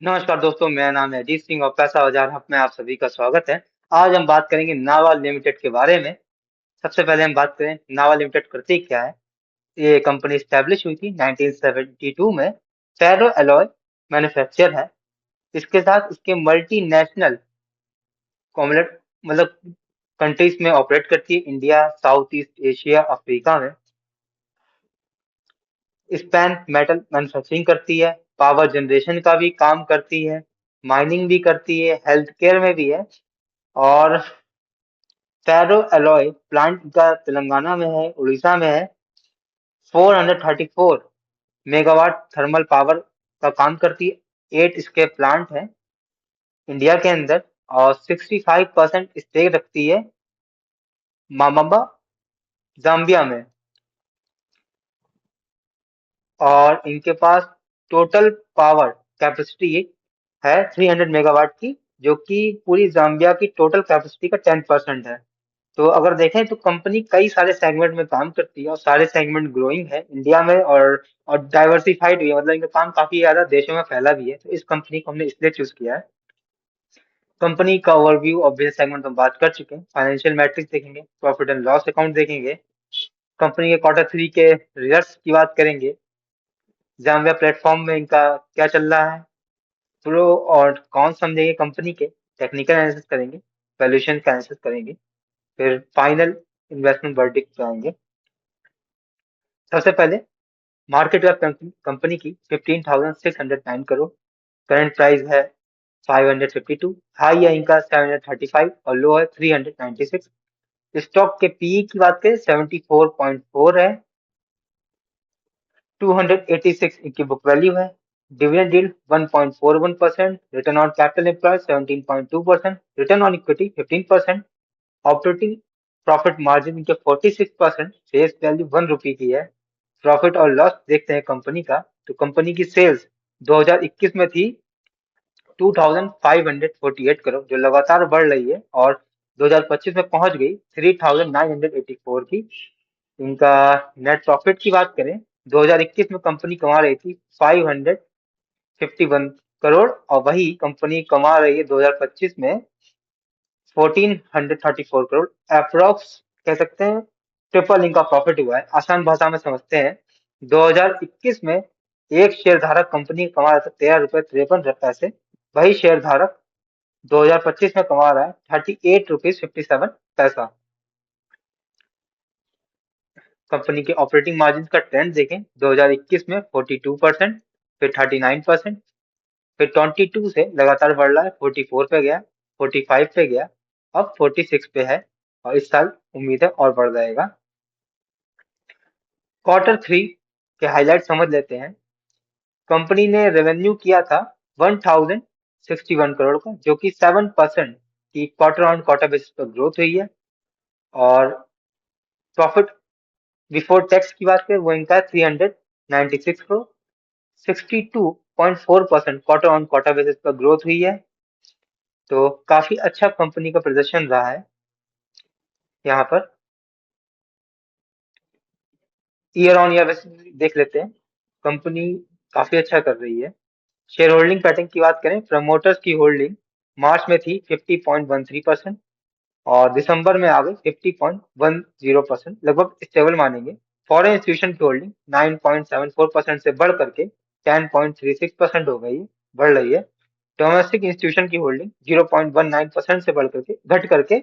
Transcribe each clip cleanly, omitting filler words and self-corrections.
नमस्कार दोस्तों, मेरा नाम है अजीत सिंह और पैसा बाजार हब में आप सभी का स्वागत है। आज हम बात करेंगे नावा लिमिटेड के बारे में। सबसे पहले हम बात करें नावा लिमिटेड करती क्या है। ये कंपनी स्टैब्लिश हुई थी 1972 में। फेरो एलॉय मैन्युफैक्चर है। इसके साथ इसके मल्टीनेशनल कॉमलेट मतलब कंट्रीज में ऑपरेट करती है, India, south east Asia, Africa में। स्पैन मेटल मैन्युफैक्चरिंग करती है, पावर जनरेशन का भी काम करती है, माइनिंग भी करती है, हेल्थ केयर में भी है। और फेरो एलॉय प्लांट का तेलंगाना में है, उड़ीसा में है। 434 मेगावाट थर्मल पावर का काम करती है। 8 इसके प्लांट हैं इंडिया के अंदर। और 65% स्टेक रखती है मामाबा, जाम्बिया में। और इनके पास टोटल पावर कैपेसिटी है 300 मेगावाट की, जो कि पूरी जाम्बिया की टोटल कैपेसिटी का 10% है। तो अगर देखें तो कंपनी कई सारे सेगमेंट में काम करती है और सारे सेगमेंट ग्रोइंग है इंडिया में। और डाइवर्सिफाइड भी है, मतलब इनका काम काफी ज्यादा देशों में फैला भी है। तो इस कंपनी को हमने इसलिए चूज किया है। कंपनी का ओवरव्यू और बिजनेस सेगमेंट हम बात कर चुके हैं। फाइनेंशियल मैट्रिक्स देखेंगे, प्रॉफिट एंड लॉस अकाउंट देखेंगे, कंपनी के क्वार्टर 3 के रिजल्ट्स की बात करेंगे, जाम्बिया प्लेटफॉर्म में इनका क्या चल रहा है, प्रो और कौन समझेंगे कंपनी के, टेक्निकल एनालिसिस करेंगे, वैल्यूएशन का एनालिसिस करेंगे, फिर फाइनल इन्वेस्टमेंट वर्डिक्ट पे आएंगे। सबसे पहले मार्केट कैप कंपनी की 15,609 करोड़। करंट प्राइस है 552। हाई है इनका 735 और लो है 396। स्टॉक के पीई की बात करें 74.4 है। 286 इनकी बुक वैल्यू है। Dividend yield 1.41%। Return on capital employed 17.2%। Return on equity 15%। Operating profit margin इनके 46%। फेस वैल्यू 1 रुपए की है। प्रॉफिट और लॉस देखते हैं कंपनी का। तो कंपनी की सेल्स 2021 में थी 2548 करोड़, जो लगातार बढ़ रही है और 2025 में पहुंच गई 3984 की। इनका नेट प्रॉफिट की बात करें, 2021 में कंपनी कमा रही थी 551 करोड़, और वही कंपनी कमा रही है 2025 में 1434 करोड़। अप्रोक्स कह सकते हैं ट्रिपल इनका प्रॉफिट हुआ है। आसान भाषा में समझते हैं, 2021 में एक शेयर धारक कंपनी कमा रहा था 13 रुपए 53 पैसे। वही शेयर धारक 2025 में कमा रहा है 38 रुपीज 57 पैसा। कंपनी के ऑपरेटिंग मार्जिन का ट्रेंड देखें, 2021 में 42%, फिर 39%, फिर 22 से लगातार बढ़ रहा है, 44 पे गया, 45 पे गया, अब 46 पे है। और इस साल उम्मीद है और बढ़ जाएगा। क्वार्टर 3 के हाईलाइट समझ लेते हैं। कंपनी ने रेवेन्यू किया था 1061 करोड़ का, जो कि 7% की क्वार्टर ऑन क्वार्टर बेसिस पर ग्रोथ हुई है। और प्रॉफिट बिफोर टैक्स की बात करें, वो इनका 396 crore, 62.4% quarter on quarter basis पर ग्रोथ हुई है। तो काफी अच्छा कंपनी का प्रदर्शन रहा है यहाँ पर। ईयर ऑन ईयर देख लेते हैं, कंपनी काफी अच्छा कर रही है। शेयर होल्डिंग पैटर्न की बात करें, प्रमोटर्स की होल्डिंग मार्च में थी 50.13% और दिसंबर में आ गई 50.10%, लगभग स्टेबल मानेंगे। फॉरेन इंस्टीट्यूशन की होल्डिंग 9.74% से बढ़ करके 10.36% हो गई, बढ़ रही है। डोमेस्टिक इंस्टीट्यूशन की होल्डिंग 0.19% से बढ़ करके घट करके,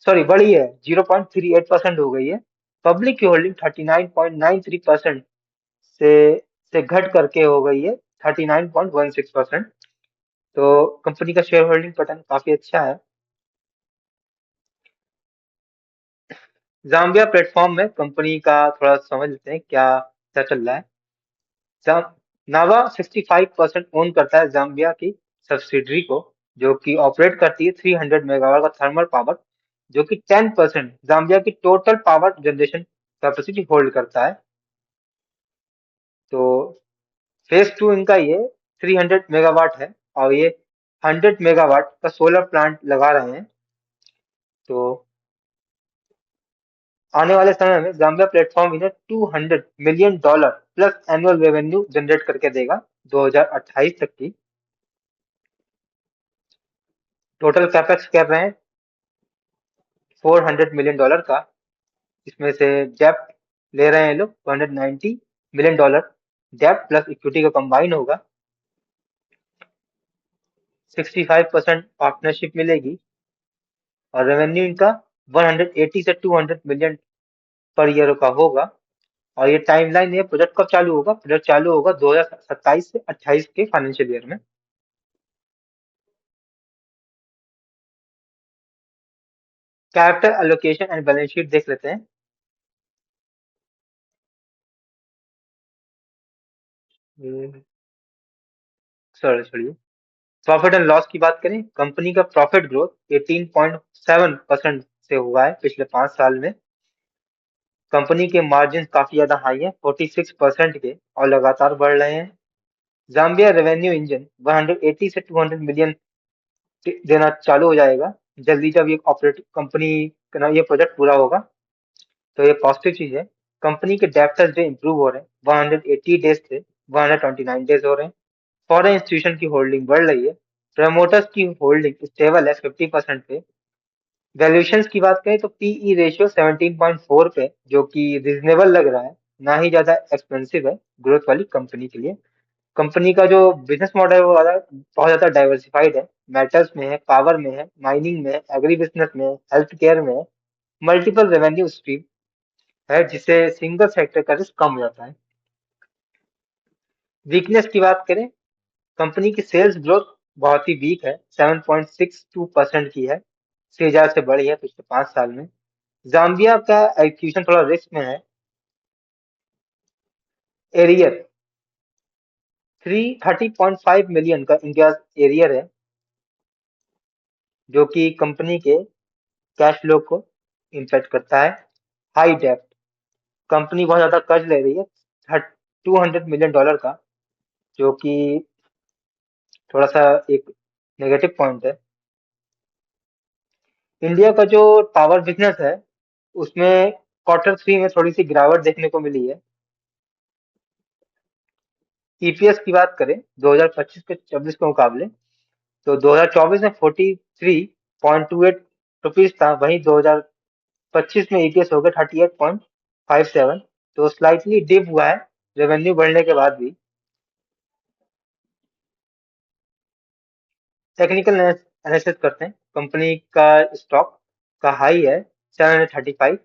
सॉरी, बढ़ी है, 0.38% हो गई है। पब्लिक की होल्डिंग 39.93% से से घट करके हो गई है 39.16%। तो कंपनी का शेयर होल्डिंग पैटर्न काफी अच्छा है। जाम्बिया प्लेटफॉर्म में कंपनी का थोड़ा समझ लेते हैं क्या क्या चल रहा है। नावा 65% ओन करता है जाम्बिया की सब्सिडरी को, जो कि ऑपरेट करती है 300 मेगावाट का थर्मल पावर, जो कि 10% जाम्बिया की total power generation capacity hold करता है। तो फेज 2 इनका ये 300 मेगावाट है और ये 100 मेगावाट का सोलर प्लांट लगा रहे हैं। तो आने वाले समय में जाम्बिया प्लेटफॉर्म इन्हें $200 million plus annual revenue generate करके देगा 2028 तक की। टोटल कैपेक्स कर रहे हैं $400 million का। इसमें से डेप्ट ले रहे हैं लोग $290 million। डेप्ट प्लस इक्विटी का कंबाइन होगा। 65% पार्टनरशिप मिलेगी। और रेवेन्यू इनका 180 से 200 million पर ईयर का होगा। और ये टाइमलाइन, ये प्रोजेक्ट कब चालू होगा? प्रोजेक्ट चालू होगा 2027 से 28 के फाइनेंशियल ईयर में। Capital allocation and balance sheet देख लेते हैं। सॉरी छोड़िए। प्रॉफिट एंड लॉस की बात करें, कंपनी का प्रॉफिट ग्रोथ 18.7% से हुआ है पिछले 5 साल में। कंपनी के मार्जिन काफी ज्यादा हाई है, 46% के, और लगातार बढ़ रहे हैं। जाम्बिया रेवेन्यू इंजन 180 से 200 मिलियन देना चालू हो जाएगा जल्दी, जब ये ऑपरेट कंपनी का ये प्रोजेक्ट पूरा होगा। तो ये पॉजिटिव चीज है। कंपनी के डेब्टर्स डे इंप्रूव हो रहे हैं, 180 डेज से 129 डेज हो रहे हैं। फॉरेन इंस्टीट्यूशन की होल्डिंग बढ़ रही है। प्रमोटर्स की होल्डिंग स्टेबल है 50% पे। वैल्यूएशंस की बात करें तो पीई रेशियो 17.4 पे, जो कि रिजनेबल लग रहा है, ना ही ज्यादा एक्सपेंसिव है ग्रोथ वाली कंपनी के लिए। कंपनी का जो बिजनेस मॉडल है वो बहुत ज्यादा डाइवर्सिफाइड है। मेटल्स में है, पावर में है, माइनिंग में है, एग्री बिजनेस में है, हेल्थ केयर में है। मल्टीपल रेवेन्यू स्ट्रीम है, जिससे सिंगल सेक्टर का रिस्क कम हो जाता है। वीकनेस की बात करें, कंपनी की सेल्स ग्रोथ बहुत ही वीक है, 7.62% की है। सीएसआर से बढ़ी है पिछले 5 साल में। जाम्बिया का एग्जीक्यूशन थोड़ा रिस्क में है। एरियर 30.5 मिलियन का इनका एरियर है, जो कि कंपनी के कैश फ्लो को इम्पैक्ट करता है। हाई डेप्ट, कंपनी बहुत ज्यादा कर्ज ले रही है, $200 million का, जो कि थोड़ा सा एक नेगेटिव पॉइंट है। इंडिया का जो पावर बिजनेस है, उसमें Q3 में थोड़ी सी गिरावट देखने को मिली है। ईपीएस की बात करें 2025 के 24 के मुकाबले, तो 2024 में 43.28 था, वहीं 2025 में ईपीएस हो गया 38.57। तो स्लाइटली डिप हुआ है रेवेन्यू बढ़ने के बाद भी। टेक्निकल एनालिसिस करते हैं। कंपनी का स्टॉक का हाई है 735,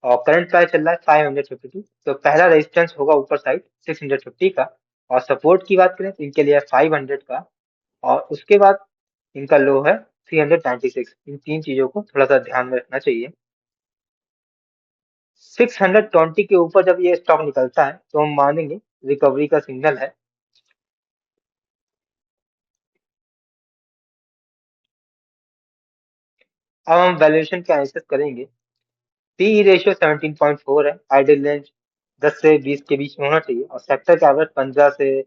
और करंट प्राइस चल रहा है 552। तो पहला रेजिस्टेंस होगा ऊपर साइड 650 का। और सपोर्ट की बात करें तो इनके लिए 500 का। और उसके बाद इनका लो है 396। इन तीन चीजों को थोड़ा सा ध्यान में रखना चाहिए। 620 के ऊपर जब ये स्टॉक निकलता है तो हम मानेंगे रिकवरी का सिग्नल है। अब हम वैल्यूएशन के एनालिसिस करेंगे। पीई रेशियो 17.4 है। आइडियल रेंज 10 से 20 के बीच में होना चाहिए, और सेक्टर का एवरेज 15 से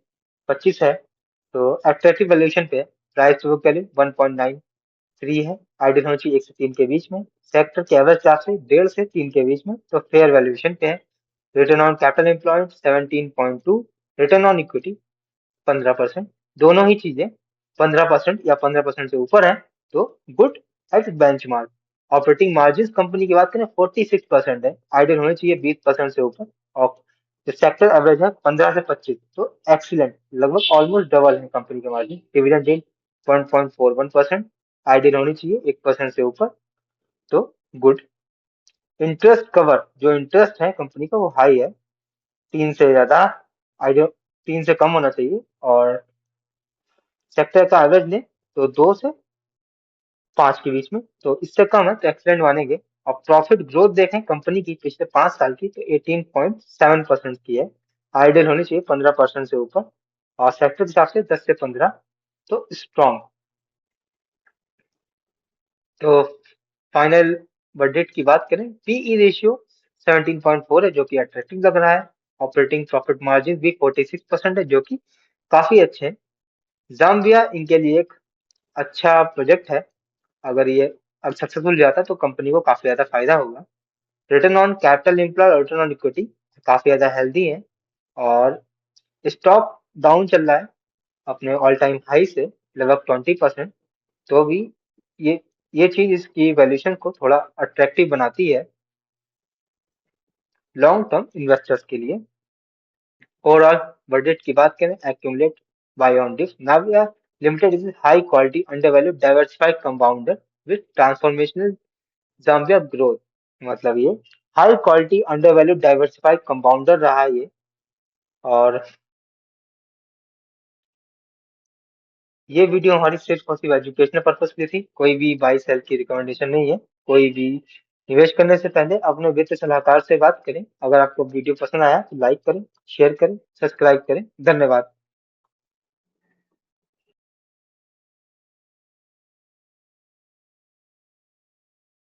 25 है। तो अट्रैक्टिव वैल्यूएशन पे प्राइस टू बुक वैल्यू 1.93 है। आइडियल होना चाहिए 1 से 3 के बीच में। सेक्टर के एवरेज 4 से 1.5 से 3 के बीच में। तो फेयर वैल्यूएशन पे है। Return on capital employed 17.2। Return on equity 15%। दोनों ही चीजें 15% या 15% से ऊपर है तो good at benchmark. Operating margin company की बात करें 46% है। आइडियल होने चाहिए 20% से ऊपर। और जो सेक्टर एवरेज है 15 से 25, तो एक्सीलेंट, लगभग ऑलमोस्ट डबल है कंपनी के मार्जिन। Dividend yield 1.41%। आइडियल होनी चाहिए 1% से ऊपर, तो गुड। इंटरेस्ट कवर, जो इंटरेस्ट है कंपनी का वो हाई है, 3 से ज्यादा। आइडियल 3 से कम होना चाहिए। और सेक्टर का एवरेज लें तो 2 से 5 के बीच में, तो इससे कम है तो एक्सलेंट मानेंगे। और प्रॉफिट ग्रोथ देखें कंपनी की पिछले 5 साल की, तो 18.7% की है। आइडियल होनी चाहिए 15% से ऊपर, और सेक्टर के हिसाब से 10 से 15, तो स्ट्रॉन्ग। तो फाइनल बजट की बात करें, पीई रेशियो 17.4 है, जो कि अट्रैक्टिव लग रहा है। ऑपरेटिंग प्रॉफिट मार्जिन भी 46% है, जो कि काफी अच्छे हैं। जाम्बिया इनके लिए एक अच्छा प्रोजेक्ट है। अगर ये अब सक्सेसफुल जाता है तो कंपनी को काफी ज्यादा फायदा होगा। रिटर्न ऑन कैपिटल एम्प्लॉय और रिटर्न ऑन इक्विटी काफी ज्यादा हेल्दी है। और स्टॉक डाउन चल रहा है अपने ऑल टाइम हाई से लगभग 20%। तो भी ये ये चीज इसकी वैल्यूएशन को थोड़ा अट्रैक्टिव बनाती है लॉन्ग टर्म इन्वेस्टर्स के लिए। ओवरऑल बजट की बात करें, accumulate buy on dips. Navia Limited is a high quality, undervalued, diversified compounder with transformational Zambia growth. मतलब ये high quality undervalued diversified compounder रहा है ये। और ये वीडियो हमारी सिर्फ और सिर्फ एजुकेशनल पर्पस के लिए थी, कोई भी बाई सेल की रिकमेंडेशन नहीं है। कोई भी निवेश करने से पहले अपने वित्त सलाहकार से बात करें। अगर आपको वीडियो पसंद आया तो लाइक करें, शेयर करें, सब्सक्राइब करें। धन्यवाद।